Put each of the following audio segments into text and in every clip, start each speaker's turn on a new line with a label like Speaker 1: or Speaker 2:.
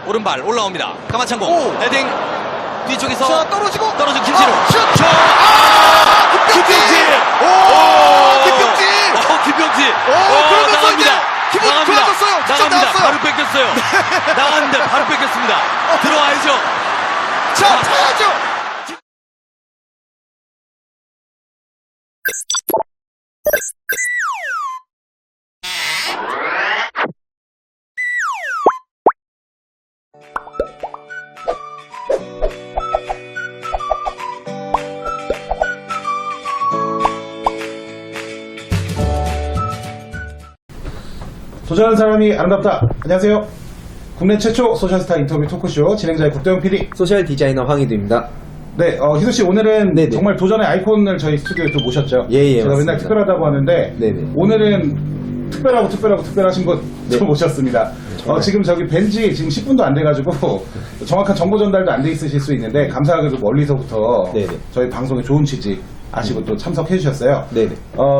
Speaker 1: 오른발 올라옵니다. 까마창고 헤딩 뒤쪽에서
Speaker 2: 자, 떨어진
Speaker 1: 김진우
Speaker 2: 슛!
Speaker 1: 저 김병지 김병지
Speaker 2: 그러면서 이제 기분
Speaker 1: 나갑니다.
Speaker 2: 좋아졌어요. 직접
Speaker 1: 나갑니다.
Speaker 2: 나왔어요.
Speaker 1: 바로 뺏겼어요. 나갔는데 바로 뺏겼습니다. 들어와야죠.
Speaker 2: 자, 타야죠.
Speaker 3: 도전하는 사람이 아름답다. 안녕하세요. 국내 최초 소셜스타 인터뷰 토크쇼 진행자의 국대영 PD.
Speaker 4: 소셜 디자이너 황희두입니다.
Speaker 3: 네, 희수씨 오늘은
Speaker 4: 네네.
Speaker 3: 정말 도전의 아이콘을 저희 스튜디오에 또 모셨죠.
Speaker 4: 예,
Speaker 3: 제가
Speaker 4: 맞습니다.
Speaker 3: 맨날 특별하다고 하는데
Speaker 4: 네네.
Speaker 3: 오늘은 특별하신 분
Speaker 4: 네.
Speaker 3: 모셨습니다. 지금 저기 뵌지 지금 10분도 안 돼가지고 정확한 정보 전달도 안 돼 있으실 수 있는데 감사하게도 멀리서부터
Speaker 4: 네네.
Speaker 3: 저희 방송에 좋은 취지 아시고 또 참석해 주셨어요.
Speaker 4: 네네.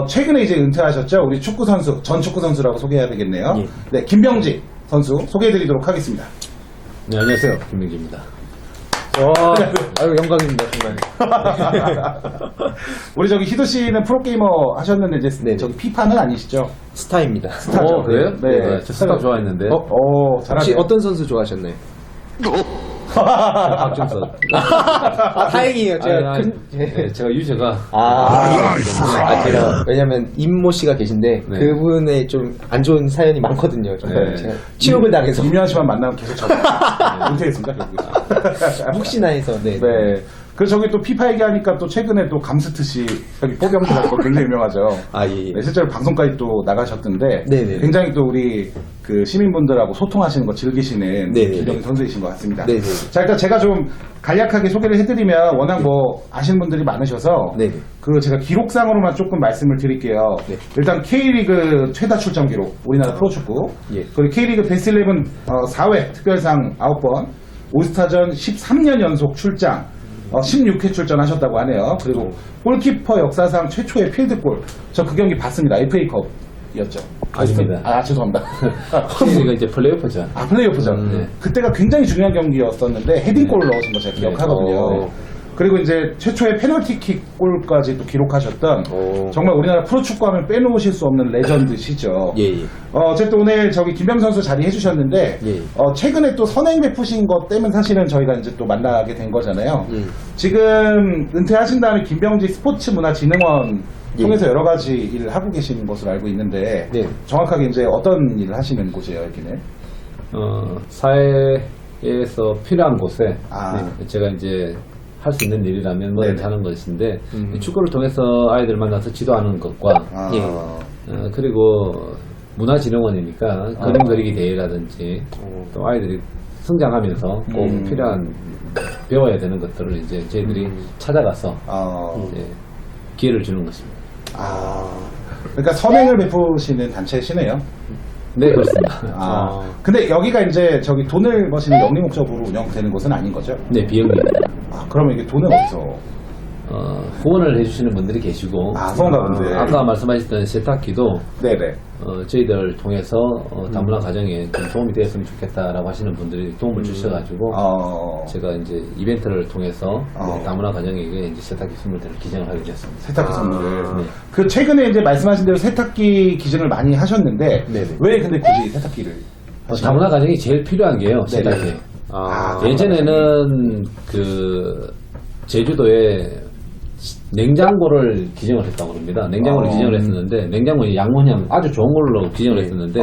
Speaker 3: 최근에 이제 은퇴하셨죠. 우리 축구 선수, 전 축구 선수라고 소개해야 되겠네요.
Speaker 4: 예.
Speaker 3: 네, 김병지 선수 소개해드리도록 하겠습니다.
Speaker 5: 네, 안녕하세요. 김명지입니다.
Speaker 4: 아유, 영광입니다, 정말.
Speaker 3: 우리 저기 희도 씨는 프로게이머 하셨는데 이제
Speaker 4: 네네.
Speaker 3: 저기 피파는 아니시죠?
Speaker 4: 스타입니다.
Speaker 3: 스타죠.
Speaker 5: 그래요?
Speaker 3: 네.
Speaker 5: 저 스타 좋아했는데.
Speaker 4: 혹시
Speaker 3: 잘하세요.
Speaker 4: 어떤 선수 좋아하셨나요?
Speaker 5: 박준서.
Speaker 4: 다행이에요. 제가
Speaker 5: 제가 유저가.
Speaker 4: 제가 왜냐면 임모 씨가 계신데
Speaker 5: 네.
Speaker 4: 그분의 좀 안 좋은 사연이 많거든요.
Speaker 5: 네.
Speaker 4: 제가 치욕을 당해서
Speaker 3: 김유한 씨만 만나면 계속 저거 은퇴했습니다. 결국에.
Speaker 4: 혹시나 해서 네.
Speaker 3: 네. 그래서 저기 또 피파 얘기하니까 또 최근에 또 감스트 씨 여기 포경기가 또 굉장히 유명하죠.
Speaker 4: 예.
Speaker 3: 네, 실제로 방송까지 또 나가셨던데
Speaker 4: 네네.
Speaker 3: 굉장히 또 우리 그 시민분들하고 소통하시는 거 즐기시는
Speaker 4: 네네네.
Speaker 3: 김병지 선수이신 것 같습니다.
Speaker 4: 네네.
Speaker 3: 자, 일단 제가 좀 간략하게 소개를 해드리면 워낙 뭐 아시는 분들이 많으셔서
Speaker 4: 네네.
Speaker 3: 그 제가 기록상으로만 조금 말씀을 드릴게요.
Speaker 4: 네.
Speaker 3: 일단 K리그 최다 출전 기록 우리나라 프로축구
Speaker 4: 예.
Speaker 3: 그리고 K리그 베스트 11 4회 특별상 9번 올스타전 13년 연속 출장 16회 출전하셨다고 하네요. 그리고 골키퍼 역사상 최초의 필드골 저 그 경기 봤습니다. FA컵이었죠.
Speaker 5: 아닙니다.
Speaker 3: 죄송합니다.
Speaker 5: 이거 이제 플레이오프죠.
Speaker 3: 플레이오프전.
Speaker 5: 네.
Speaker 3: 그때가 굉장히 중요한 경기였었는데 헤딩골을 넣으신 거 제가 기억하거든요. 그리고 이제 최초의 페널티킥 골까지 또 기록하셨던 정말 우리나라 프로축구하면 빼놓으실 수 없는 레전드시죠.
Speaker 4: 예.
Speaker 3: 어쨌든 오늘 저기 김병 선수 자리 해주셨는데
Speaker 4: 예.
Speaker 3: 최근에 또 선행 베푸신 것 때문에 사실은 저희가 이제 또 만나게 된 거잖아요. 지금 은퇴하신 다음에 김병지 스포츠문화진흥원 통해서 여러 가지 일을 하고 계신 것으로 알고 있는데
Speaker 4: 네.
Speaker 3: 정확하게 이제 어떤 일을 하시는 곳이에요, 여기는?
Speaker 5: 사회에서 필요한 곳에
Speaker 3: 아.
Speaker 5: 제가 이제 할 수 있는 일이라면 뭐든
Speaker 3: 네네.
Speaker 5: 하는 것인데 축구를 통해서 아이들 만나서 지도하는 것과
Speaker 4: 예.
Speaker 5: 그리고 문화진흥원이니까 그림 그리기 대회라든지 또 아이들이 성장하면서 꼭 필요한 배워야 되는 것들을 이제 저희들이 찾아가서 이제 기회를 주는 것입니다.
Speaker 3: 그러니까 선행을 베푸시는 단체시네요.
Speaker 5: 네, 그렇습니다.
Speaker 3: 근데 여기가 이제 저기 돈을 버시는 영리 목적으로 운영되는 곳은 아닌 거죠?
Speaker 5: 네, 비영리입니다.
Speaker 3: 그러면 이게 돈을 어디서?
Speaker 5: 후원을 해주시는 분들이 계시고
Speaker 3: 후원가분들.
Speaker 5: 아까 말씀하셨던 세탁기도
Speaker 3: 네네.
Speaker 5: 저희들 통해서 다문화 가정에 좀 도움이 되었으면 좋겠다라고 하시는 분들이 도움을 주셔가지고 제가 이제 이벤트를 통해서 다문화 가정에게 이제 세탁기 선물들을 기증을 하게 됐습니다.
Speaker 3: 세탁기 선물을.
Speaker 5: 네.
Speaker 3: 그 최근에 이제 말씀하신 대로 세탁기 기증을 많이 하셨는데
Speaker 4: 네네.
Speaker 3: 왜 근데 굳이 세탁기를?
Speaker 5: 다문화 가정이 제일 필요한 게요,
Speaker 3: 네네.
Speaker 5: 세탁기.
Speaker 3: 아,
Speaker 5: 예전에는 그 제주도에 냉장고를 기증을 했다고 합니다. 냉장고를 기증을 했었는데 냉장고는 양문형 아주 좋은 걸로 기증을 했었는데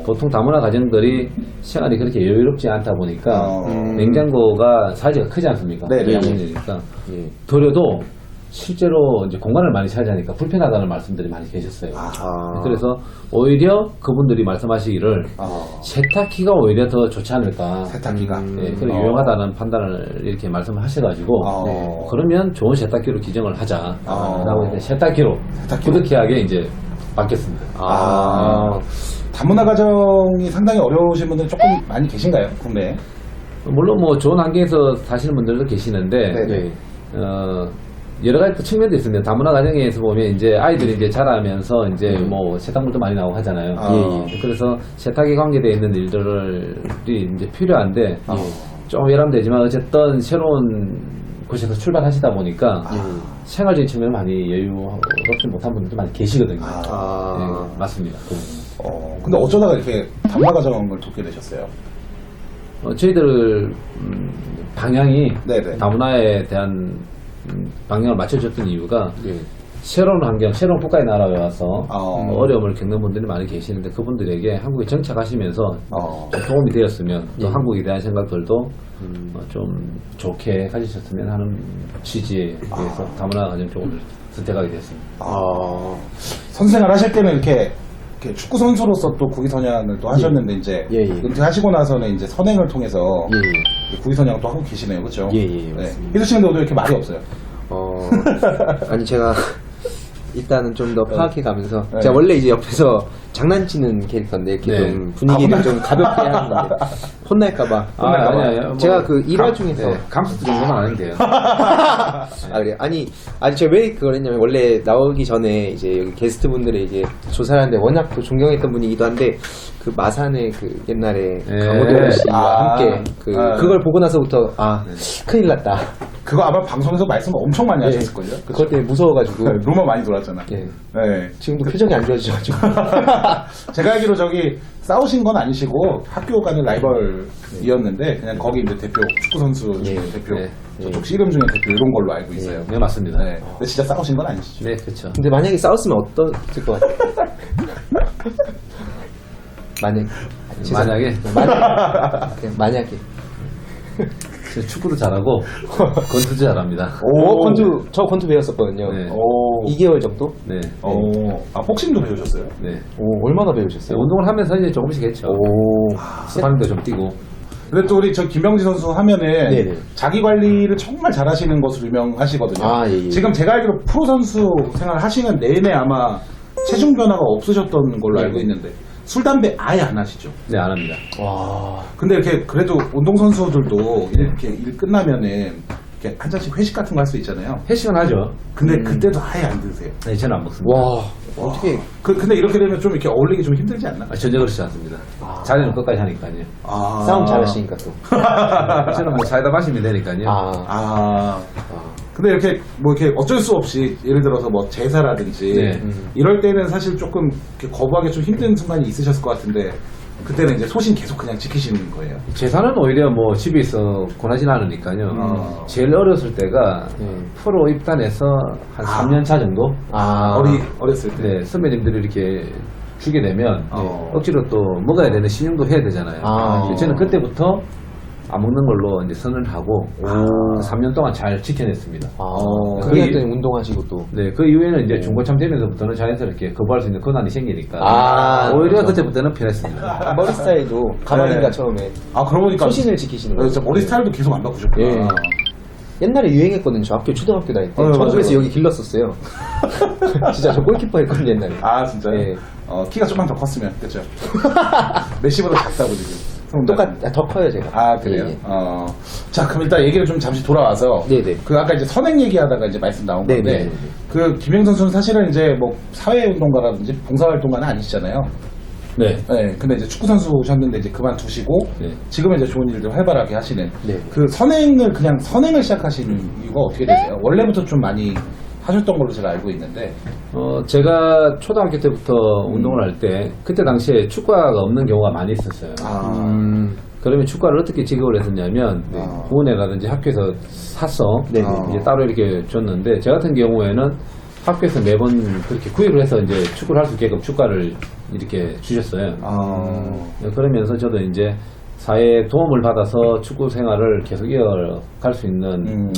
Speaker 5: 보통 다문화 가정들이 생활이 그렇게 여유롭지 않다 보니까 냉장고가 사이즈가 크지 않습니까?
Speaker 3: 네네.
Speaker 5: 양문형이니까 도려도 실제로 이제 공간을 많이 차지하니까 불편하다는 말씀들이 많이 계셨어요. 그래서 오히려 그분들이 말씀하시기를 세탁기가 오히려 더 좋지 않을까.
Speaker 3: 세탁기가.
Speaker 5: 그리고 유용하다는 판단을 이렇게 말씀하셔가지고 그러면 좋은 세탁기로 기증을 하자라고 이제 세탁기로 부득이하게 이제 바뀌었습니다.
Speaker 3: 다문화 가정이 상당히 어려우신 분들 조금 많이 계신가요, 국내에?
Speaker 5: 물론 뭐 좋은 환경에서 사시는 분들도 계시는데
Speaker 3: 네네.
Speaker 5: 여러 가지 또 측면도 있습니다. 다문화 가정에서 보면 이제 아이들이 이제 자라면서 이제 뭐 세탁물도 많이 나오고 하잖아요. 그래서 세탁에 관계되어 있는 일들이 이제 필요한데 좀 외람되지만 어쨌든 새로운 곳에서 출발하시다 보니까 생활적인 측면을 많이 여유롭지 못한 분들도 많이 계시거든요. 네, 맞습니다.
Speaker 3: 근데 어쩌다가 이렇게 다문화 가정을 돕게 되셨어요?
Speaker 5: 저희들 방향이
Speaker 3: 네네.
Speaker 5: 다문화에 대한 방향을 맞춰줬던 이유가 새로운 환경, 새로운 국가의 나라에 와서 어려움을 겪는 분들이 많이 계시는데 그분들에게 한국에 정착하시면서 좀 도움이 되었으면 또 한국에 대한 생각들도 좀 좋게 가지셨으면 하는 취지에 대해서 다문화 가정 쪽을 선택하게 됐습니다.
Speaker 3: 선생을 하실 때는 이렇게 축구 선수로서 또 국위선양을 또 하셨는데 이제 은퇴하시고 나서는 이제 선행을 통해서 국위선양을 또 하고 계시네요, 그렇죠? 희수 씨는 오늘 이렇게 말이 없어요.
Speaker 4: 아니 제가 일단은 좀 더 파악해 가면서 제가 원래 이제 옆에서 장난치는 캐릭터인데 이렇게 좀 분위기를 좀 가볍게 하는 건데 혼날까봐
Speaker 5: 아니야.
Speaker 4: 제가 그 일화 중에서
Speaker 5: 감수도 정도는 안 해도 돼요.
Speaker 4: 아 그래요? 아니 제가 왜 그걸 했냐면 원래 나오기 전에 이제 여기 게스트 분들의 이제 조사를 하는데 워낙 또 존경했던 분이기도 한데 그 마산의 그 옛날에 강호동 씨와 함께 그걸 보고 나서부터 큰일 났다.
Speaker 3: 그거 아마 방송에서 말씀 엄청 많이 하셨을걸요?
Speaker 4: 그것 때문에 무서워가지고
Speaker 3: 루머 많이 돌았잖아.
Speaker 4: 네.
Speaker 3: 네.
Speaker 4: 지금도 표정이 안 좋아지셔가지고
Speaker 3: 제가 알기로 저기 싸우신 건 아니시고 학교 간의 라이벌이었는데 그냥 거기 이제 대표 축구 선수 대표 저쪽 씨름 중에 대표 이런 걸로 알고 있어요.
Speaker 5: 네, 맞습니다.
Speaker 3: 네. 근데 진짜 싸우신 건 아니시죠?
Speaker 5: 네, 그렇죠.
Speaker 4: 근데 만약에 싸웠으면 어떠실 것 같아요? 만약에
Speaker 5: 축구도 잘하고 권투도 잘합니다.
Speaker 4: 저 권투 배웠었거든요.
Speaker 5: 네.
Speaker 4: 2개월 정도?
Speaker 5: 네.
Speaker 3: 복싱도 배우셨어요?
Speaker 5: 네.
Speaker 4: 얼마나 배우셨어요?
Speaker 5: 운동을 하면서 이제 조금씩 했죠. 스파링도 좀 뛰고.
Speaker 3: 근데 또 우리 저 김병지 선수 하면은 자기 관리를 정말 잘하시는 것으로 유명하시거든요. 지금 제가 알기로 프로 선수 생활 하시는 내내 아마 체중 변화가 없으셨던 걸로 알고 있는데 술 담배 아예 안 하시죠?
Speaker 5: 네, 안 합니다.
Speaker 3: 근데 이렇게 그래도 운동 선수들도 이렇게 일 끝나면은 이렇게 한 잔씩 회식 같은 거 할 수 있잖아요.
Speaker 5: 회식은 하죠.
Speaker 3: 근데 그때도 아예 안 드세요.
Speaker 5: 네, 저는 안 먹습니다.
Speaker 4: 어떻게
Speaker 3: 근데 이렇게 되면 좀 이렇게 어울리기 좀 힘들지 않나?
Speaker 5: 전혀 그렇지 않습니다. 자리는 끝까지 하니까요.
Speaker 4: 싸움 잘하시니까 또
Speaker 5: 저는 뭐 사이다 마시면 되니까요.
Speaker 3: 근데 이렇게 어쩔 수 없이 예를 들어서 뭐 제사라든지 이럴 때는 사실 조금 이렇게 거부하기 좀 힘든 순간이 있으셨을 것 같은데 그때는 이제 소신 계속 그냥 지키시는 거예요.
Speaker 5: 제사는 오히려 뭐 집에 있어 권하진 않으니까요. 제일 어렸을 때가 프로 입단해서 한 3년 차 정도?
Speaker 3: 어렸을 때.
Speaker 5: 네, 선배님들이 이렇게 주게 되면 억지로 또 먹어야 되는 신용도 해야 되잖아요. 저는 그때부터 안 먹는 걸로 이제 선을 하고 3년 동안 잘 지켜냈습니다.
Speaker 4: 그게 했더니 운동하시고 또
Speaker 5: 네, 그 이후에는 이제 중고참 되면서부터는 자연스럽게 거부할 수 있는 권한이 생기니까 오히려 그때부터는 편했습니다.
Speaker 4: 머리 스타일도 가만히가 처음에
Speaker 3: 그러고 보니까
Speaker 4: 소신을 지키시는 거예요.
Speaker 3: 머리 스타일도 계속 안 바꾸셨구나.
Speaker 4: 옛날에 유행했거든요. 저 초등학교 다닐 때 전주에서 여기 길렀었어요. 진짜 저 골키퍼 했거든요 옛날에.
Speaker 3: 진짜요? 키가 좀만 더 컸으면 그죠? 메시보다 작다고 지금.
Speaker 4: 더 커요 제가.
Speaker 3: 그래요? 자, 그럼 일단 얘기를 좀 잠시 돌아와서 그 아까 이제 선행 얘기하다가 이제 말씀 나온 건데 그 김영 선수는 사실은 이제 뭐 사회운동가라든지 봉사활동가는 아니시잖아요.
Speaker 5: 네.
Speaker 3: 근데 이제 축구 선수셨는데 이제 그만두시고 지금은 이제 좋은 일들 활발하게 하시는 그 선행을 시작하신 이유가 어떻게 되세요? 원래부터 좀 많이 하셨던 걸로 제가 알고 있는데.
Speaker 5: 제가 초등학교 때부터 운동을 할 때 그때 당시에 축구화가 없는 경우가 많이 있었어요. 그러면 축구화를 어떻게 지급을 했었냐면 부모네라든지 학교에서 사서 이제 따로 이렇게 줬는데 제 같은 경우에는 학교에서 매번 그렇게 구입을 해서 이제 축구를 할 수 있게끔 축구화를 이렇게 주셨어요. 그러면서 저도 이제 사회에 도움을 받아서 축구 생활을 계속 이어갈 수 있는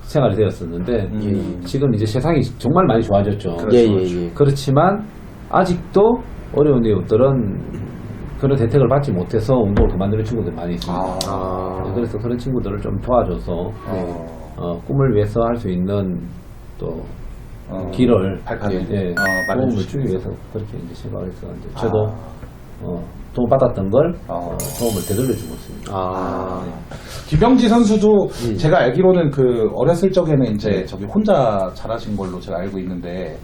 Speaker 5: 생활이 되었었는데 지금 이제 세상이 정말 많이 좋아졌죠. 그렇지만 아직도 어려운 이웃들은 그런 혜택을 받지 못해서 운동을 그만두는 친구들이 많이 있습니다. 그래서 그런 친구들을 좀 도와줘서 꿈을 위해서 할 수 있는 또 길을 도움을 주기 위해서 그렇게 이제 생각을 했었는데 저도 도움 받았던 걸
Speaker 3: 어.
Speaker 5: 도움을 되돌려주고 있습니다.
Speaker 3: 김병지 선수도
Speaker 4: 예.
Speaker 3: 제가 알기로는 그 어렸을 적에는 이제 저기 혼자 잘하신 걸로 제가 알고 있는데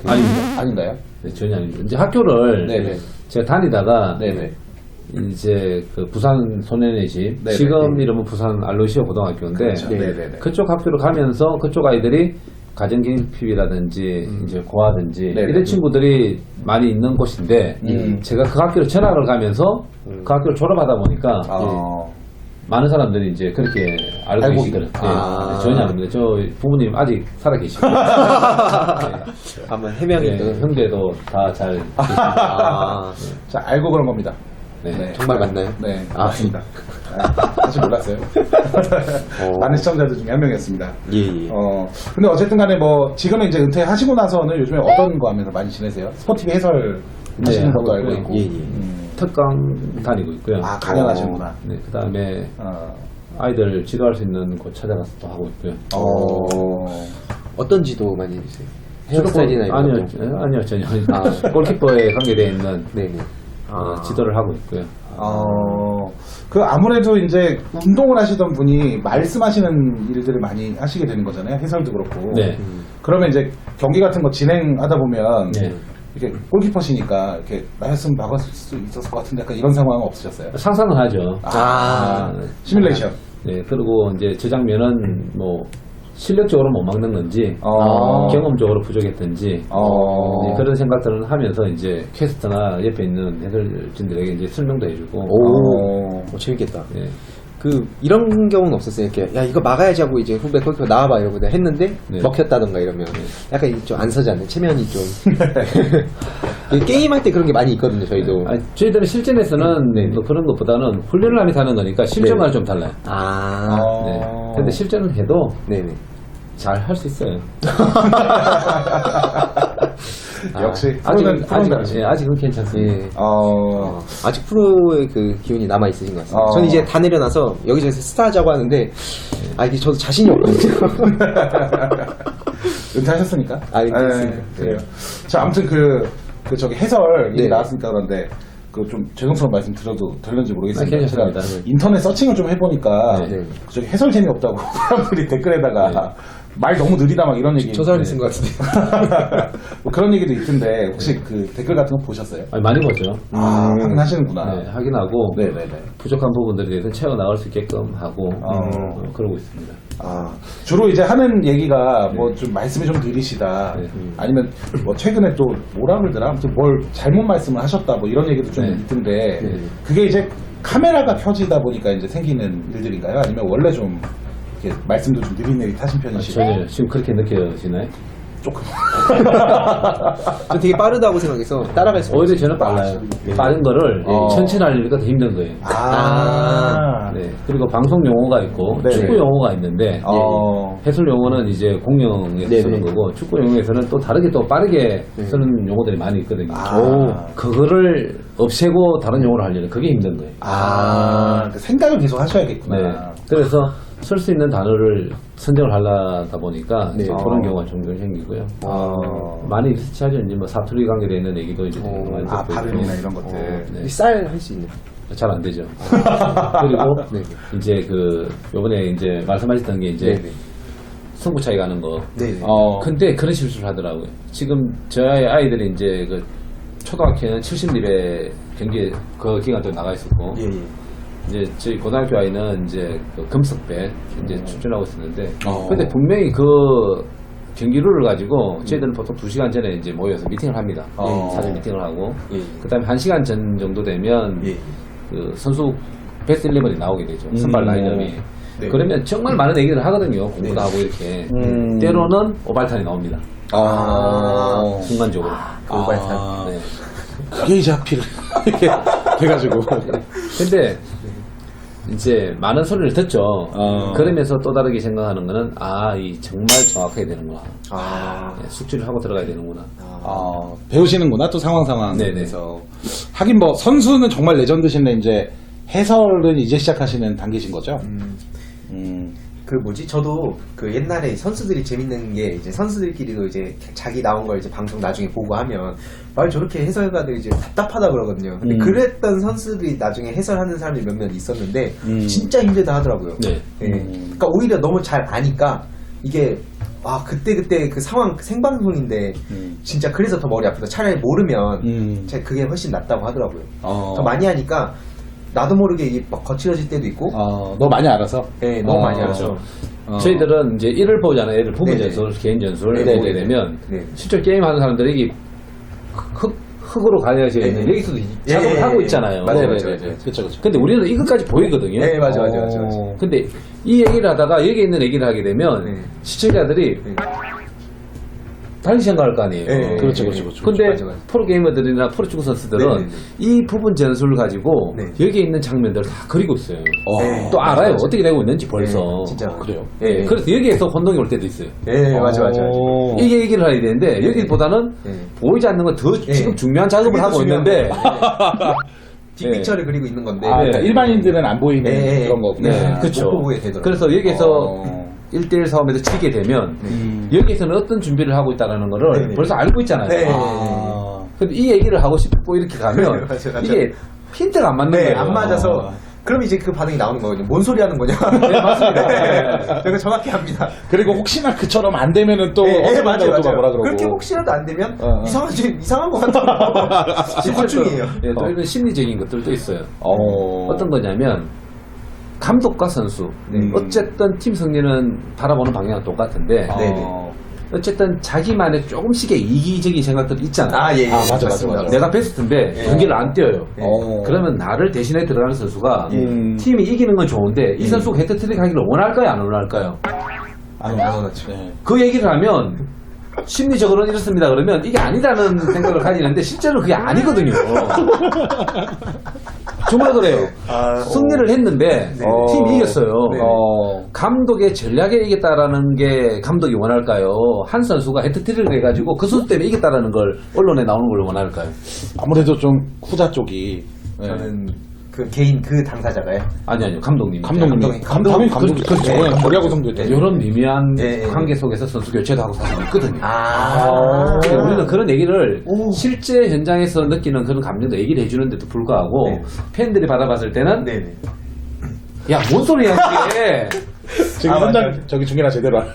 Speaker 5: 아닙니다.
Speaker 3: 아닌가요?
Speaker 5: 네, 전혀 아닙니다. 이제 학교를
Speaker 3: 네네.
Speaker 5: 제가 다니다가
Speaker 3: 네네.
Speaker 5: 이제 그 부산 소년의 집,
Speaker 3: 네네.
Speaker 5: 지금 이름은 부산 알로시오 고등학교인데
Speaker 3: 그렇죠. 네네네.
Speaker 5: 그쪽 학교를 가면서 그쪽 아이들이 가정기입이라든지 이제 고아든지
Speaker 3: 네네.
Speaker 5: 이런 친구들이 많이 있는 곳인데 제가 그 학교를 전학을 가면서 그 학교를 졸업하다 보니까
Speaker 3: 어.
Speaker 5: 많은 사람들이 이제 그렇게 알고
Speaker 3: 알고
Speaker 5: 계시거든요.
Speaker 3: 있-
Speaker 5: 네,
Speaker 3: 아.
Speaker 5: 전혀 아닙니다. 저 부모님 아직 살아 계시고
Speaker 4: 한번 해명이
Speaker 5: 네,
Speaker 4: 또
Speaker 5: 형제도 다 잘 계십니다.
Speaker 3: 자, 알고 그런 겁니다.
Speaker 5: 네.
Speaker 4: 정말 맞나요?
Speaker 3: 네,
Speaker 4: 아.
Speaker 3: 맞습니다. 사실 몰랐어요. 많은 시청자들 중에 한 명이었습니다.
Speaker 4: 예.
Speaker 3: 근데 어쨌든 간에 뭐, 지금은 이제 은퇴하시고 나서는 요즘에 어떤 거 하면서 많이 지내세요? 스포티비 해설 하시는
Speaker 5: 네,
Speaker 3: 것도
Speaker 5: 하고
Speaker 3: 알고
Speaker 5: 있고요.
Speaker 3: 있고.
Speaker 4: 예.
Speaker 5: 특강 다니고 있고요.
Speaker 3: 아, 강연하시는구나.
Speaker 5: 네, 그 다음에
Speaker 3: 어.
Speaker 5: 아이들 지도할 수 있는 곳 찾아가서 또 하고 있고요.
Speaker 4: 어떤 지도 많이 해주세요? 헤어스타일이나 이런
Speaker 5: 아니요,
Speaker 4: 것도?
Speaker 5: 아니요, 전혀. 골키퍼에 관계되어 있는
Speaker 4: 네네.
Speaker 5: 지도를 하고 있고요.
Speaker 3: 그 아무래도 이제 운동을 하시던 분이 말씀하시는 일들을 많이 하시게 되는 거잖아요. 해설도 그렇고.
Speaker 5: 네.
Speaker 3: 그러면 이제 경기 같은 거 진행하다 보면
Speaker 5: 네.
Speaker 3: 이렇게 골키퍼시니까 이렇게 나였으면 막을 수 있었을 것 같은데 약간 이런 상황은 없으셨어요?
Speaker 5: 상상을 하죠.
Speaker 3: 시뮬레이션.
Speaker 5: 네, 그리고 이제 저 장면은 뭐 실력적으로 못 막는 건지 경험적으로 부족했던지 네, 그런 생각들을 하면서 이제 캐스터나 옆에 있는 해설진들에게 이제 설명도 해주고
Speaker 4: 재밌겠다.
Speaker 5: 네.
Speaker 4: 이런 경우는 없었어요. 이렇게, 야, 이거 막아야지 하고 이제 후배 골키퍼 나와봐 이러고 내가 했는데,
Speaker 5: 네.
Speaker 4: 먹혔다던가 이러면. 약간 좀 안 서지 않는 체면이 좀. 게임할 때 그런 게 많이 있거든요, 저희도.
Speaker 5: 아니, 저희들은 실전에서는 또 그런 것보다는 훈련을 하면서 하는 거니까 실전과는 좀 달라요. 네. 근데 실전을 해도
Speaker 4: 네네.
Speaker 5: 잘 할 수 있어요.
Speaker 3: 역시 프로는
Speaker 5: 아직은 괜찮습니다.
Speaker 4: 예. 아직 프로의 그 기운이 남아 있으신 것 같습니다. 저는 이제 다 내려놔서 여기저기서 스타 하자고 하는데, 이게 저도 자신이 없거든요.
Speaker 3: 은퇴하셨으니까?
Speaker 4: 은퇴했습니다.
Speaker 3: 그래요. 자, 아무튼 저기 해설 얘기
Speaker 4: 네.
Speaker 3: 나왔으니까 그런데 그 좀 죄송스러운 말씀 드려도 되는지 모르겠습니다.
Speaker 5: 괜찮습니다.
Speaker 3: 제가 인터넷 서칭을 좀 해보니까
Speaker 5: 네.
Speaker 3: 저기 해설 재미없다고 사람들이 댓글에다가 말 너무 느리다 막 이런 얘기.
Speaker 4: 저 사람이 쓴 것 같은데.
Speaker 3: 뭐 그런 얘기도 있던데 혹시 그 댓글 같은 거 보셨어요?
Speaker 5: 아니, 많이 보죠.
Speaker 3: 확인하시는구나.
Speaker 5: 네, 확인하고
Speaker 3: 네네네.
Speaker 5: 부족한 부분들에 대해서 채워 나갈 수 있게끔 하고 그러고 있습니다.
Speaker 3: 주로 이제 하는 얘기가 뭐 좀 말씀이 좀 느리시다.
Speaker 5: 네.
Speaker 3: 아니면 뭐 최근에 또 뭐라 그러더라. 아무튼 뭘 잘못 말씀을 하셨다. 뭐 이런 얘기도 좀
Speaker 5: 네.
Speaker 3: 있던데 그게 이제 카메라가 켜지다 보니까 이제 생기는 일들인가요? 아니면 원래 좀 이렇게 말씀도 좀 느릿느릿하신 편이시고
Speaker 5: 전혀 지금 그렇게 느껴지나요?
Speaker 3: 조금.
Speaker 4: 저 되게 빠르다고 생각해서 따라갈 수
Speaker 5: 오히려
Speaker 4: 없어요.
Speaker 5: 저는 빨라요. 빠른 거를 천천히 하려니까 더 힘든 거예요. 네. 그리고 방송 용어가 있고
Speaker 3: 네네.
Speaker 5: 축구 용어가 있는데 해설 용어는 이제 공룡에서
Speaker 4: 네네.
Speaker 5: 쓰는 거고 축구 용어에서는 또 다르게 또 빠르게 쓰는 용어들이 많이 있거든요. 그거를 없애고 다른 용어를 하려면 그게 힘든 거예요.
Speaker 3: 그 생각을 계속 하셔야겠구나.
Speaker 5: 네. 그래서 쓸 수 있는 단어를 선정을 하려다 보니까
Speaker 4: 네.
Speaker 5: 이제 그런 경우가 종종 생기고요. 많이 비슷하죠. 이제 뭐 사투리 관계되어 있는 얘기도 이제 많이 듣고
Speaker 3: 발음이나
Speaker 5: 있고.
Speaker 3: 이런 것들.
Speaker 5: 네.
Speaker 4: 쌀 할 수 있는.
Speaker 5: 잘 안 되죠. 그리고
Speaker 4: 네.
Speaker 5: 이제 요번에 이제 말씀하셨던 게 이제
Speaker 4: 네네.
Speaker 5: 승부차기 가는 거.
Speaker 4: 네네.
Speaker 5: 근데 그런 실수를 하더라고요. 지금 저희 아이들이 이제 그 초등학교는 70립에 경기 그 기간 동안 나가 있었고.
Speaker 4: 예.
Speaker 5: 이제 저희 고등학교 아이는 이제 그 금석배 이제 출전하고 있었는데 근데 분명히 그 경기 룰을 가지고 저희들은 보통 2시간 전에 이제 모여서 미팅을 합니다. 사전 미팅을 하고 그다음에 1시간 전 정도 되면 그 선수 베스트 11이 나오게 되죠. 선발 라인업이. 그러면 정말 많은 얘기를 하거든요. 공부도 하고 이렇게. 때로는 오발탄이 나옵니다. 순간적으로.
Speaker 4: 오발탄.
Speaker 5: 네.
Speaker 3: 그게 이제 하필 이렇게 돼가지고.
Speaker 5: 근데 이제 많은 소리를 듣죠. 그러면서 또 다르게 생각하는 거는 이 정말 정확하게 되는구나. 네, 숙지를 하고 들어가야 되는구나.
Speaker 3: 배우시는구나 또 상황에서. 하긴 뭐 선수는 정말 레전드신데 이제 해설은 이제 시작하시는 단계신 거죠?
Speaker 4: 그 뭐지? 저도 그 옛날에 선수들이 재밌는 게 이제 선수들끼리도 이제 자기 나온 걸 이제 방송 나중에 보고 하면 말 저렇게 해설가들이 이제 답답하다 그러거든요. 근데 그랬던 선수들이 나중에 해설하는 사람이 몇몇 있었는데 진짜 힘들다 하더라고요.
Speaker 5: 네.
Speaker 4: 예. 그러니까 오히려 너무 잘 아니까 이게 와 그때 그 상황 생방송인데 진짜 그래서 더 머리 아프다. 차라리 모르면 그게 훨씬 낫다고 하더라고요. 더 많이 하니까 나도 모르게 이게 막 거칠어질 때도 있고.
Speaker 3: 너 많이 알아서?
Speaker 4: 네, 너무 많이 알아서.
Speaker 5: 저희들은 이제 일을 보잖아요. 애들 부분
Speaker 4: 네네.
Speaker 5: 전술, 개인 전술을
Speaker 4: 네네.
Speaker 5: 보게 되면
Speaker 4: 네.
Speaker 5: 실제 게임하는 사람들이 이게 흙으로 가려져 있는
Speaker 4: 네네.
Speaker 5: 여기서도 작업을
Speaker 4: 예,
Speaker 5: 하고
Speaker 4: 예,
Speaker 5: 있잖아요.
Speaker 4: 맞아요,
Speaker 3: 네네네.
Speaker 4: 맞아요.
Speaker 3: 그쵸, 그쵸.
Speaker 5: 근데 우리는 이것까지 보이거든요.
Speaker 4: 네, 맞아.
Speaker 5: 근데 이 얘기를 하다가 여기 있는 얘기를 하게 되면
Speaker 4: 네.
Speaker 5: 시청자들이
Speaker 4: 네.
Speaker 5: 달리 생각할 거 아니에요.
Speaker 4: 네,
Speaker 3: 그렇죠.
Speaker 5: 근데
Speaker 4: 맞아.
Speaker 5: 프로게이머들이나 프로축구 선수들은
Speaker 4: 네, 네, 네.
Speaker 5: 이 부분 전술을 가지고
Speaker 4: 네.
Speaker 5: 여기 있는 장면들을 다 그리고 있어요.
Speaker 4: 네,
Speaker 5: 또 알아요.
Speaker 4: 맞아.
Speaker 5: 어떻게 되고 있는지 벌써.
Speaker 4: 네, 진짜.
Speaker 3: 그래요?
Speaker 5: 예,
Speaker 4: 네.
Speaker 5: 그래서 여기에서 혼동이 올 때도 있어요.
Speaker 4: 네, 맞아.
Speaker 5: 이게 얘기를 해야 되는데 여기보다는
Speaker 4: 네.
Speaker 5: 보이지 않는 건 더
Speaker 4: 네.
Speaker 5: 지금 중요한 작업을
Speaker 4: 그게 더
Speaker 5: 하고
Speaker 4: 중요한
Speaker 5: 있는데
Speaker 4: 거예요. 빅픽처를 그리고 있는 건데.
Speaker 3: 그러니까 일반인들은 안 보이는
Speaker 4: 네.
Speaker 3: 그런 거구나.
Speaker 5: 네, 그쵸.
Speaker 4: 못 보게 되더라고요.
Speaker 5: 그래서 여기에서 1대1 싸움에서 지게 되면 여기에서는 어떤 준비를 하고 있다는 거를
Speaker 4: 네, 네.
Speaker 5: 벌써 알고 있잖아요.
Speaker 4: 네.
Speaker 5: 근데 이 얘기를 하고 싶고 이렇게 가면
Speaker 4: 맞아요.
Speaker 5: 이게 핀트가 안 맞는
Speaker 4: 네,
Speaker 5: 거예요.
Speaker 4: 안 맞아서. 그럼 이제 그 반응이 나오는 거거든요. 뭔 소리 하는 거냐?
Speaker 5: 네, 맞습니다.
Speaker 4: 네. 제가 정확히 합니다.
Speaker 3: 그리고 혹시나 그처럼 안 되면은 또
Speaker 4: 네,
Speaker 3: 어떤
Speaker 4: 맞아요.
Speaker 3: 분들은 또 뭐라 그러고.
Speaker 4: 그렇게 혹시라도 안 되면
Speaker 3: 어.
Speaker 4: 이상한 거 같다고. 지금 화중이에요.
Speaker 5: 예, 또 이런 심리적인 것들도 있어요.
Speaker 3: 어.
Speaker 5: 어떤 거냐면 감독과 선수 어쨌든 팀 승리는 바라보는 방향은 똑같은데
Speaker 4: 네네.
Speaker 5: 어쨌든 자기만의 조금씩의 이기적인 생각들이 있잖아요.
Speaker 4: 아, 예.
Speaker 3: 맞아.
Speaker 5: 내가 베스트인데 경기를 안 뛰어요.
Speaker 3: 어.
Speaker 5: 그러면 나를 대신해 들어가는 선수가
Speaker 3: 음.
Speaker 5: 팀이 이기는 건 좋은데 이 선수가 헤트트릭 하기를 원할까요 안 원할까요?
Speaker 3: 아니,
Speaker 4: 안 원하죠.
Speaker 3: 네.
Speaker 5: 그 얘기를 하면 심리적으로는 이렇습니다 그러면 이게 아니라는 생각을 가지는데 실제로 그게 아니거든요. 정말 그래요. 승리를 했는데 팀이 이겼어요.
Speaker 4: 네.
Speaker 5: 감독의 전략에 이겼다라는 게 감독이 원할까요? 한 선수가 헤트트릭을 해가지고 그 선수 때문에 이겼다라는 걸 언론에 나오는 걸 원할까요?
Speaker 3: 아무래도 좀 후자 쪽이. 네.
Speaker 4: 저는 그 개인 그 당사자가요.
Speaker 5: 아니요 감독님.
Speaker 3: 감독님.
Speaker 4: 감독님.
Speaker 3: 감독이.
Speaker 5: 그렇죠.
Speaker 3: 저번에 저리하고성도 했잖아요.
Speaker 5: 이런 미미한
Speaker 4: 네.
Speaker 5: 관계 속에서 선수 교체도 하고 사실 있거든요.
Speaker 4: 아.
Speaker 5: 우리는 그런 얘기를
Speaker 4: 오.
Speaker 5: 실제 현장에서 느끼는 그런 감정도 얘기를 해주는데도 불구하고
Speaker 4: 네.
Speaker 5: 팬들이 받아봤을 때는
Speaker 4: 네네.
Speaker 5: 야 뭔 소리야 그게
Speaker 3: 지금 현장 저기 중계나 제대로 안.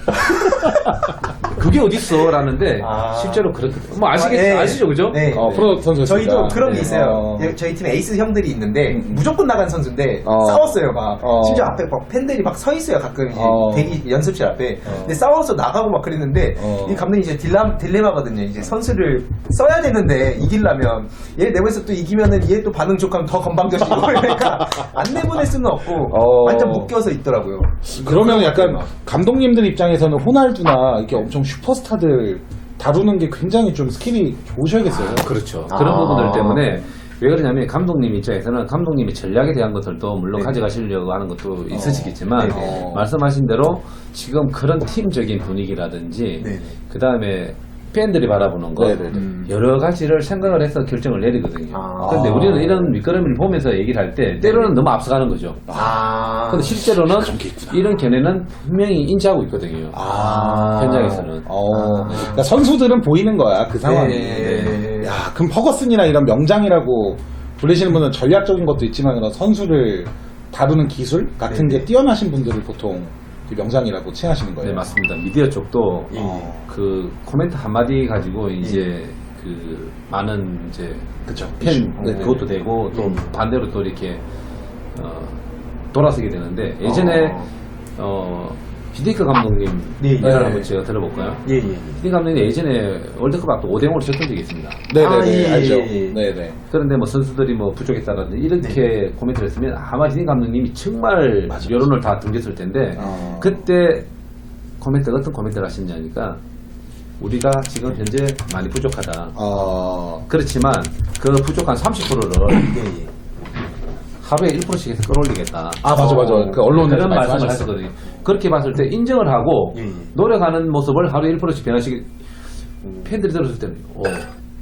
Speaker 5: 그게 어딨어 라는데
Speaker 4: 아.
Speaker 5: 실제로 그렇거든요. 뭐 아시겠죠?
Speaker 4: 네.
Speaker 5: 아시죠 그죠?
Speaker 4: 네.
Speaker 3: 프로 선수였으니까.
Speaker 4: 저희도 그런 게
Speaker 3: 네.
Speaker 4: 있어요. 저희 팀에 에이스 형들이 있는데 무조건 나간 선수인데 싸웠어요 막. 심지어 앞에 막 팬들이 막 서 있어요 가끔 이제 대기 연습실 앞에. 근데 싸워서 나가고 막 그랬는데 이 감독이 이제 딜레마거든요. 이제 선수를 써야 되는데 이기려면 얘 내보내서 또 이기면은 얘 또 반응 좋고 하면 더 건방져지고 그러니까 안 내보낼 수는 없고 완전 묶여서 있더라고요.
Speaker 3: 그러면 약간 감독님들 입장에서는 호날두나 이렇게 엄청 슈퍼스타들 다루는 게 굉장히 좀 스킬이 좋으셔야겠어요.
Speaker 5: 그렇죠. 그런 부분들 때문에 왜 그러냐면 감독님 입장에서는 감독님의 전략에 대한 것들도 물론 가져가시려고 하는 것도 있으시겠지만 말씀하신 대로 지금 그런 팀적인 분위기라든지
Speaker 4: 네네.
Speaker 5: 그 다음에 팬들이 바라보는 것 여러 가지를 생각을 해서 결정을 내리거든요. 그런데 우리는 이런 밑거름을 보면서 얘기를 할 때 때로는 너무 앞서가는 거죠. 그런데 실제로는 이런 견해는 분명히 인지하고 있거든요. 현장에서는.
Speaker 3: 그러니까 선수들은 보이는 거야 그 상황이.
Speaker 4: 네.
Speaker 3: 야, 그럼 퍼거슨이나 이런 명장이라고 불리시는 분은 전략적인 것도 있지만 그런 선수를 다루는 기술 같은 게 뛰어나신 분들을 보통 그 명장이라고 칭하시는 거예요.
Speaker 5: 네 맞습니다. 미디어 쪽도 그 코멘트 한마디 가지고 이제 그 많은 이제
Speaker 3: 그쵸.
Speaker 5: 팬
Speaker 3: 네,
Speaker 5: 그것도 되고 또 반대로 또 이렇게 돌아서게 되는데 예전에 히딩크 감독님 얘기를 한번 제가 들어볼까요?
Speaker 4: 예.
Speaker 5: 히딩크 감독님 예전에 월드컵 앞도 5대0으로 졌던 적이 있습니다.
Speaker 3: 네네네. 알죠.
Speaker 4: 예.
Speaker 3: 네네.
Speaker 5: 그런데 뭐 선수들이 뭐 부족했다든지 이렇게 코멘트를 했으면 아마 히딩크 감독님이 정말 여론을 다 등졌을 텐데 그때 코멘트가 어떤 코멘트를 하셨냐니까 우리가 지금 현재 많이 부족하다. 그렇지만 그 부족한 30%를 하루에 1%씩 해서 끌어올리겠다.
Speaker 3: 맞아. 그 언론에서
Speaker 5: 그런 말씀을
Speaker 3: 말씀하셨어요.
Speaker 5: 하셨거든요. 그렇게 봤을 때 인정을 하고 노력하는 모습을 하루에 1%씩 변화시키 팬들이 들었을 때는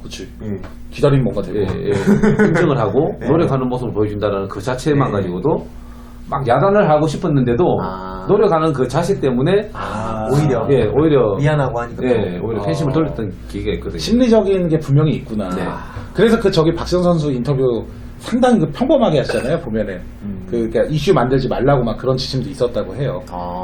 Speaker 3: 그치. 기다린 뭔가 되고.
Speaker 5: 인정을 하고 노력하는 모습을 보여준다는 그 자체만 가지고도 막 야단을 하고 싶었는데도 노력하는 그 자세 때문에
Speaker 4: 오히려
Speaker 5: 오히려
Speaker 4: 미안하고 하니까
Speaker 5: 오히려 팬심을 돌렸던 기회가 있거든요.
Speaker 3: 심리적인 게 분명히 있구나.
Speaker 5: 네.
Speaker 3: 그래서 그 저기 박지성 선수 인터뷰 상당히 그 평범하게 하시잖아요. 보면은 그러니까 이슈 만들지 말라고 막 그런 지침도 있었다고 해요.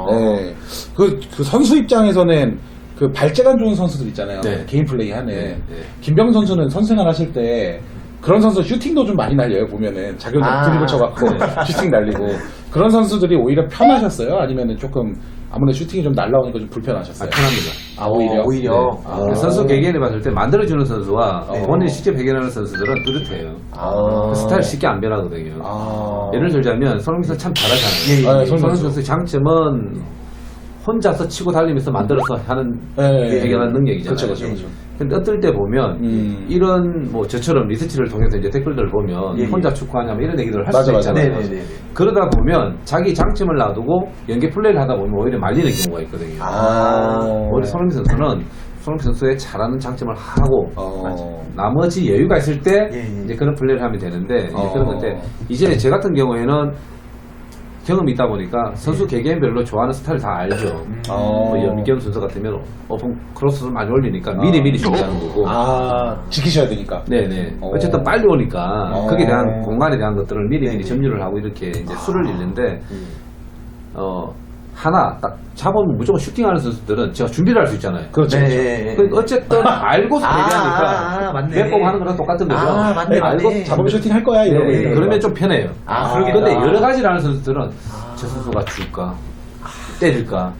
Speaker 3: 네. 그 선수 입장에서는 그 발재간 좋은 선수들 있잖아요.
Speaker 5: 네.
Speaker 3: 개인 플레이 하는
Speaker 5: 네.
Speaker 3: 김병 선수는 선생활 하실 때 그런 선수 슈팅도 좀 많이 날려요. 보면은 자기 혼자 드리블 쳐갖고 슈팅 날리고 그런 선수들이 오히려 편하셨어요? 아니면은 조금 아무래도 슈팅이 좀 날라오니까 좀 불편하셨어요?
Speaker 5: 편합니다.
Speaker 3: 오히려.
Speaker 5: 네. 선수 개개인에 봤을 때 만들어주는 선수와 본인이 직접 해결하는 선수들은 뚜렷해요. 그 스타일 쉽게 안 변하거든요. 예를 들자면 손흥민 선수 참 잘하잖아요. 손흥민 선수의 장점은 혼자서 치고 달리면서 만들어서 하는 해결하는 능력이잖아요.
Speaker 3: 그렇죠.
Speaker 5: 근데 어떨 때 보면 이런 뭐 저처럼 리서치를 통해서 이제 댓글들을 보면 혼자 축구하냐면 이런 얘기들을 할 수도 있잖아요. 그러다 보면 자기 장점을 놔두고 연계 플레이를 하다 보면 오히려 말리는 경우가 있거든요. 오히려 손흥민 선수의 잘하는 장점을 하고 나머지 여유가 있을 때 이제 그런 플레이를 하면 되는데 이제 그런 건데 이제 제 같은 경우에는 경험이 있다 보니까 선수 개개인별로 좋아하는 스타일 다 알죠. 뭐 연기현 선수 같으면 오픈 크로스를 많이 올리니까 미리 준비하는 거고.
Speaker 3: 지키셔야 되니까.
Speaker 5: 네네. 어쨌든 빨리 오니까 거기에 대한 공간에 대한 것들을 미리 점유를 하고 이렇게 이제 수를 읽는데 하나 딱 잡으면 무조건 슈팅하는 선수들은 제가 준비를 할 수 있잖아요.
Speaker 3: 그렇죠.
Speaker 5: 그러니까 어쨌든 알고서 대비하니까 맵법 하는 거랑 똑같은 거죠. 알고
Speaker 3: 잡으면 슈팅 할 거야 이러고.
Speaker 5: 그러면 좀 편해요. 그런데 여러 가지를 하는 선수들은 저 선수가 줄까 때릴까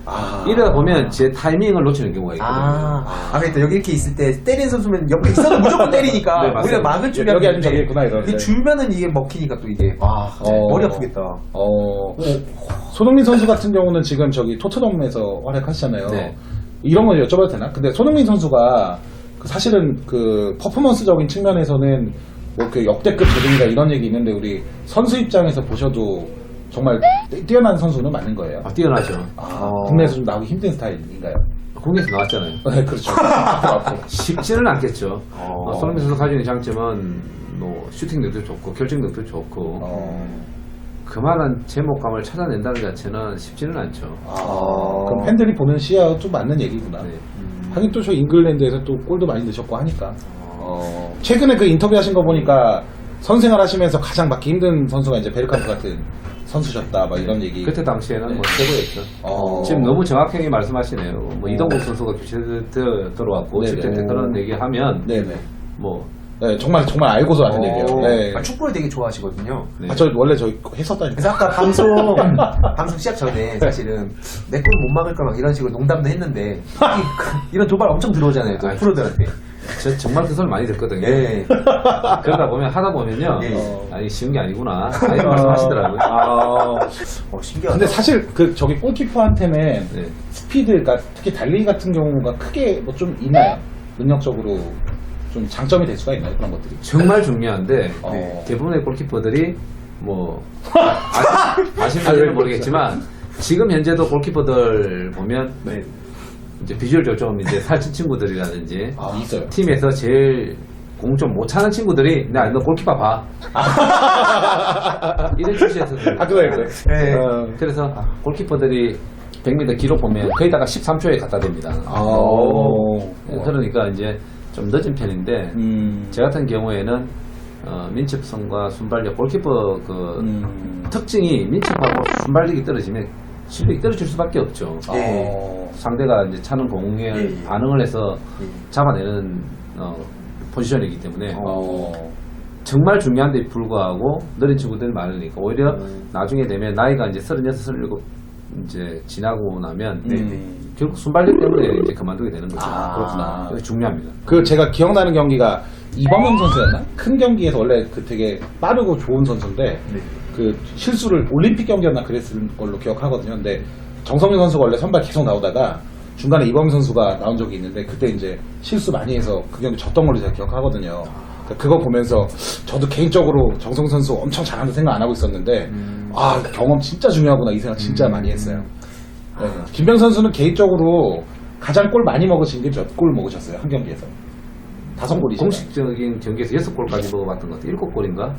Speaker 5: 이러다 보면 제 타이밍을 놓치는 경우가 있거든요.
Speaker 4: 그러니까 여기 이렇게 있을 때 때리는 선수면 옆에 있어도 무조건 때리니까
Speaker 5: 네, 맞습니다.
Speaker 4: 우리가 막을 준비하면
Speaker 3: 여기 아니면 저기 있구나 이러는데.
Speaker 4: 이게 줄면은 이게 먹히니까 또 이게 머리 아프겠다.
Speaker 3: 손흥민 선수 같은 경우는 지금 저기 토트넘에서 활약하시잖아요.
Speaker 5: 네.
Speaker 3: 이런 건 여쭤봐도 되나? 근데 손흥민 선수가 그 사실은 그 퍼포먼스적인 측면에서는 뭐 그 역대급 제등이다 이런 얘기 있는데 우리 선수 입장에서 보셔도 정말 뛰어난 선수는 맞는 거예요.
Speaker 5: 뛰어나죠.
Speaker 3: 국내에서 좀 나오기 힘든 스타일인가요?
Speaker 5: 공에서 나왔잖아요.
Speaker 3: 네, 그렇죠.
Speaker 5: 쉽지는 않겠죠. 손흥민 선수 가지고 있는 장점은 뭐 슈팅 능력도 좋고 결정 능력도 좋고 그만한 제목감을 찾아낸다는 자체는 쉽지는 않죠.
Speaker 3: 그럼 팬들이 보는 시야와 좀 맞는 얘기구나.
Speaker 5: 네.
Speaker 3: 하긴 또 저 잉글랜드에서 또 골도 많이 넣으셨고 하니까. 최근에 그 인터뷰 하신 거 보니까 선생활 하시면서 가장 맞기 힘든 선수가 이제 베르캄프 같은 선수셨다, 막 이런 얘기.
Speaker 5: 그때 당시에는 뭐 최고였죠. 지금 너무 정확하게 말씀하시네요. 뭐 이동국 선수가 교체 들어왔고
Speaker 3: 네네.
Speaker 5: 10대 때 그런 얘기하면
Speaker 3: 네네.
Speaker 5: 뭐
Speaker 3: 네, 정말 알고서 하는 얘기예요. 네.
Speaker 4: 축구를 되게 좋아하시거든요.
Speaker 5: 네.
Speaker 3: 저 원래 저 했었다니까.
Speaker 4: 그래서 아까 방송 시작 전에 사실은 내 골 못 막을까 막 이런 식으로 농담도 했는데 이런 도발 엄청 들어오잖아요. 또 프로들한테.
Speaker 5: 저 정말 그 소리 많이 듣거든요. 그러다 보면 하다 보면요. 아니 쉬운 게 아니구나. 이런 말씀하시더라고요.
Speaker 4: 신기하다.
Speaker 3: 근데 사실 그 저기 골키퍼한테는
Speaker 5: 네.
Speaker 3: 스피드, 그러니까 특히 달리기 같은 경우가 크게 뭐 좀 있나요? 능력적으로 좀 장점이 될 수가 있나요? 그런 것들이?
Speaker 5: 정말 중요한데 대부분의 골키퍼들이 뭐 아시는지는 모르겠지만 지금 현재도 골키퍼들 보면 이제 비주얼적으로 좀 이제 살찐 친구들이라든지
Speaker 3: 있어요.
Speaker 5: 팀에서 제일 공 좀 못 차는 친구들이 너 골키퍼 봐 이런 취지에서
Speaker 3: 그래.
Speaker 5: 그래서 골키퍼들이 100m 기록 보면 거의다가 13초에 갖다 댑니다. 그러니까 이제 좀 늦은 편인데 제 같은 경우에는 민첩성과 순발력 골키퍼 특징이 민첩하고 순발력이 떨어지면 실력이 떨어질 수밖에 없죠. 상대가 이제 차는 공에 반응을 해서 잡아내는 포지션이기 때문에 정말 중요한데 불구하고 느린 친구들이 많으니까 오히려 나중에 되면 나이가 이제 36, 37 이제 지나고 나면 결국 순발력 때문에 이제 그만두게 되는 거죠.
Speaker 3: 그렇구나.
Speaker 5: 그게 중요합니다.
Speaker 3: 그 제가 기억나는 경기가 이범영 선수였나? 큰 경기에서 원래 그 되게 빠르고 좋은 선수인데 그 실수를 올림픽 경기였나 그랬을 걸로 기억하거든요. 근데 정성윤 선수가 원래 선발 계속 나오다가 중간에 이범영 선수가 나온 적이 있는데 그때 이제 실수 많이 해서 그 경기 졌던 걸로 제가 기억하거든요. 그거 보면서 저도 개인적으로 정성 선수 엄청 잘한다 생각 안 하고 있었는데 경험 진짜 중요하구나 이 생각 진짜 많이 했어요. 네. 김병 선수는 개인적으로 가장 골 많이 먹으신 게 몇 골 먹으셨어요? 한 경기에서? 5골이죠.
Speaker 5: 공식적인 경기에서 6골까지 먹어봤던 것 같아요. 7골인가?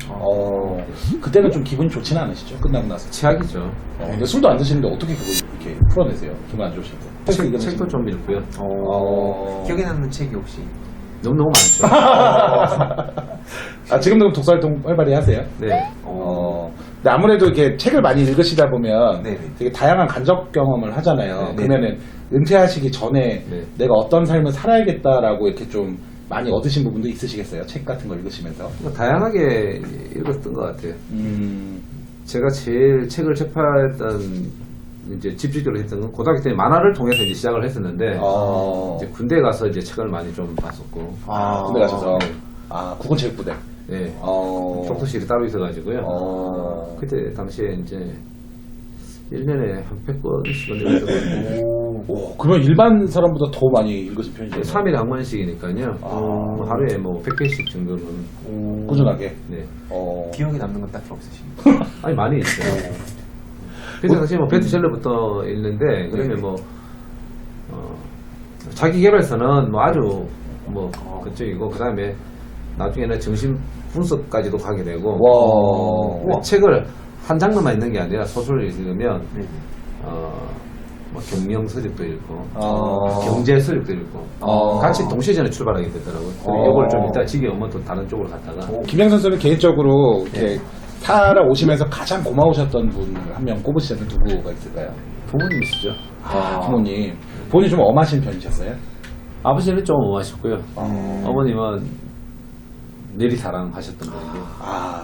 Speaker 3: 그때는 좀 기분이 좋지는 않으시죠? 끝나고 나서.
Speaker 5: 최악이죠.
Speaker 3: 근데 술도 안 드시는데 어떻게 그걸 이렇게 풀어내세요? 기분 안 좋으실 때?
Speaker 5: 책도 좀 읽고요.
Speaker 4: 기억에 남는 책이 혹시?
Speaker 5: 너무너무 많죠.
Speaker 3: 아, 지금도 독서 활동 활발히 하세요?
Speaker 5: 네.
Speaker 3: 근데 아무래도 이렇게 책을 많이 읽으시다 보면
Speaker 4: 네네.
Speaker 3: 되게 다양한 간접 경험을 하잖아요.
Speaker 4: 네네.
Speaker 3: 그러면은 은퇴하시기 전에
Speaker 5: 네.
Speaker 3: 내가 어떤 삶을 살아야겠다라고 이렇게 좀 많이 얻으신 부분도 있으시겠어요? 책 같은 거 읽으시면서.
Speaker 5: 뭐 다양하게 읽었던 것 같아요. 제가 제일 책을 접했던 이제 집중적으로 했던 건 고등학교 때 만화를 통해서 이제 시작을 했었는데 이제 군대 가서 이제 책을 많이 좀 봤었고.
Speaker 3: 군대 가셔서. 국군체육부대.
Speaker 5: 네. 독서실이 따로 있어가지고요. 그때 당시에 이제 1년에 한 100권씩은 읽었던 것 같아요.
Speaker 3: 그러면 일반 사람보다 더 많이 읽으신 편이죠?
Speaker 5: 3일에 한 권씩이니까요. 하루에 뭐 100개씩 정도는.
Speaker 3: 꾸준하게.
Speaker 5: 네.
Speaker 4: 기억에 남는 건 딱히 없으십니까?
Speaker 5: 아니, 많이 있어요. 그래서 당시에 뭐 베스트셀러부터 읽는데, 그러면 뭐, 자기 개발서는 뭐 아주 뭐 그쪽이고, 그 다음에 나중에는 정신 분석까지도 가게 되고, 책을 한 장르만 있는 게 아니라 소설을 읽으면, 뭐 경영 서적도 읽고, 경제 서적도 읽고, 같이 동시전에 출발하게 되더라고요. 이걸 좀 이따 지겨우면 또 다른 쪽으로 갔다가.
Speaker 3: 김영 선수는 개인적으로 이렇게 살아오시면서 가장 고마우셨던 분을 한 명 꼽으시자면 누구가 있을까요?
Speaker 5: 부모님이시죠.
Speaker 3: 부모님. 본인이 좀 엄하신 편이셨어요?
Speaker 5: 아버지는 좀 엄하셨고요. 어머님은 내리사랑 하셨던 분이고.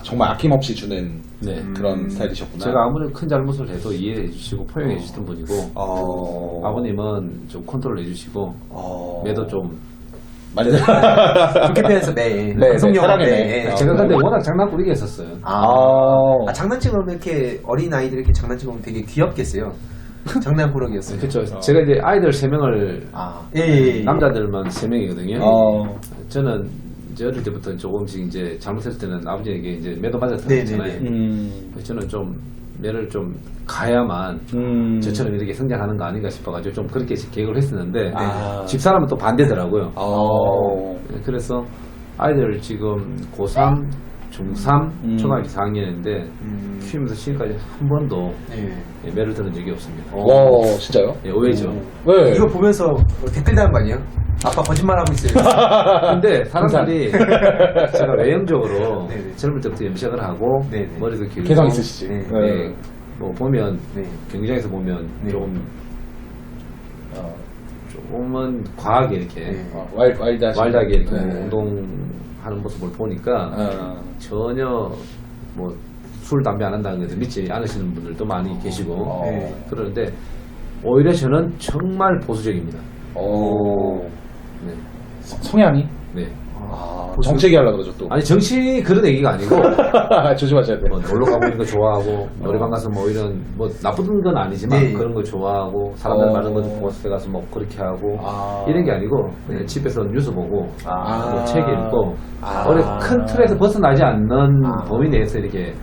Speaker 3: 정말 아낌없이 주는
Speaker 5: 네.
Speaker 3: 그런 스타일이셨구나.
Speaker 5: 제가 아무리 큰 잘못을 해도 이해해 주시고 포용해 주시던 분이고, 아버님은 좀 컨트롤 해주시고, 매도 좀.
Speaker 3: 많이
Speaker 4: 좋게 표현해서 네.
Speaker 3: 사랑해.
Speaker 4: 네.
Speaker 5: 제가 근데 워낙 장난꾸리게 했었어요.
Speaker 4: 장난치고 이렇게 어린 아이들 이렇게 장난치고 되게 귀엽겠어요. 장난꾸러기였어요.
Speaker 5: 그렇죠. 제가 이제 아이들 3명을
Speaker 4: 예.
Speaker 5: 남자들만 3명이거든요. 저는 이제 어릴 때부터 조금씩 이제 잘못했을 때는 아버지에게 이제 매도 맞았잖아요. 그래서 저는 좀 매를 좀 가야만 저처럼 이렇게 성장하는 거 아닌가 싶어가지고 좀 그렇게 계획을 했었는데 집사람은 또 반대더라고요. 그래서 아이들 지금 고3, 중3, 초등학교 4학년인데 키우면서 지금까지 한 번도 매를 들은 적이 없습니다.
Speaker 3: 진짜요?
Speaker 5: 예, 오해죠.
Speaker 3: 네.
Speaker 4: 이거 보면서 댓글 다는 거 아니에요? 아빠 거짓말하고 있어요.
Speaker 5: 근데 사람들이 제가 외형적으로
Speaker 4: 네네.
Speaker 5: 젊을 때부터 염색을 하고
Speaker 4: 네네.
Speaker 5: 머리도 길고
Speaker 3: 개성 있으시지.
Speaker 5: 네. 뭐 보면 경기장에서 보면 조금은 과하게 이렇게 와일드하게 이렇게 운동하는 모습을 보니까 전혀 뭐 술 담배 안 한다는 것을 믿지 않으시는 분들도 많이 계시고 그러는데 오히려 저는 정말 보수적입니다. 네.
Speaker 3: 성향이?
Speaker 5: 네.
Speaker 3: 정책이 하려고 그러죠 또.
Speaker 5: 아니 정치 그런 얘기가 아니고
Speaker 3: 조심하셔야 돼요.
Speaker 5: 뭐 놀러 가고 있는 거 좋아하고 노래방 가서 뭐 이런 뭐 나쁜 건 아니지만 그런 거 좋아하고 사람들 많은 거 보스에 가서 뭐 그렇게 하고 이런 게 아니고 그냥 집에서 뉴스 보고 뭐 책 읽고 큰 틀에서 벗어나지 않는 범위 내에서 이렇게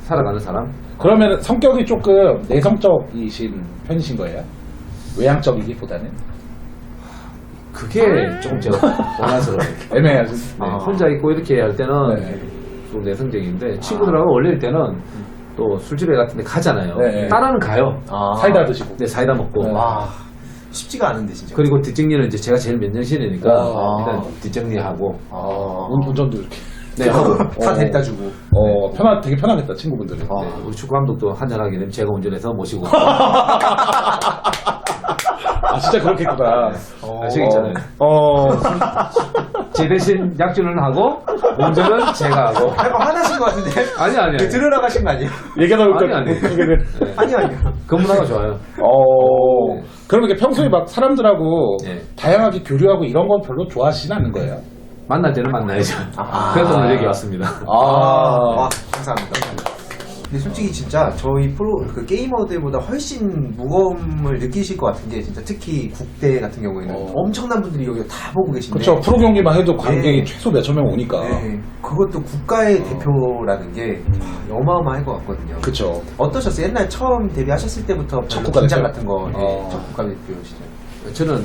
Speaker 5: 살아가는 사람.
Speaker 3: 그러면 성격이 조금 내성적이신 편이신 거예요? 외향적이기보다는?
Speaker 5: 그게 조금 제가 원한스러워요.
Speaker 3: 애매하죠.
Speaker 5: 혼자 있고 이렇게 할 때는 좀 내성적인데 친구들하고 어울릴 때는 또 술집에 같은 데 가잖아요. 따라는 가요.
Speaker 3: 사이다 드시고.
Speaker 5: 네, 사이다 먹고.
Speaker 4: 쉽지가 않은데 진짜.
Speaker 5: 그리고 뒷정리는 이제 제가 제일 맨정신이니까 일단 뒷정리하고
Speaker 3: 운전도 이렇게.
Speaker 5: 네, 하고
Speaker 4: 다 데려다 주고.
Speaker 3: 되게 편하겠다, 친구분들이.
Speaker 5: 네, 우리 축구 감독도 한잔하게 되면 제가 운전해서 모시고.
Speaker 3: 진짜 그렇겠구나.
Speaker 5: 아시겠잖아요. 제 대신 약주는 하고 운전은 제가 하고.
Speaker 4: 약간 화나신 것 같은데?
Speaker 5: 아니.
Speaker 4: 들으러 가신 거 아니에요?
Speaker 3: 얘기하다 보니까.
Speaker 5: 아니.
Speaker 4: 아니요.
Speaker 5: 그 문화가 좋아요.
Speaker 3: 그러면 이렇게 평소에 막 사람들하고
Speaker 5: 네.
Speaker 3: 다양하게 교류하고 이런 건 별로 좋아하시진 않는 거예요?
Speaker 5: 만날 때는 만나야죠. 그래서 오늘 여기 왔습니다.
Speaker 4: 감사합니다. 근데 솔직히 진짜 저희 그 게이머들보다 훨씬 무거움을 느끼실 것 같은 게 진짜 특히 국대 같은 경우에는 엄청난 분들이 여기 다 보고 계신데
Speaker 3: 그렇죠. 프로 경기만 해도 관객이 최소 몇천 명 오니까.
Speaker 4: 그것도 국가의 대표라는 게 어마어마할 것 같거든요.
Speaker 3: 그렇죠.
Speaker 4: 어떠셨어요? 옛날 처음 데뷔하셨을 때부터
Speaker 3: 첫
Speaker 4: 별로
Speaker 3: 국가
Speaker 4: 긴장
Speaker 3: 대표?
Speaker 4: 같은 거 첫 국가 대표시죠?
Speaker 5: 저는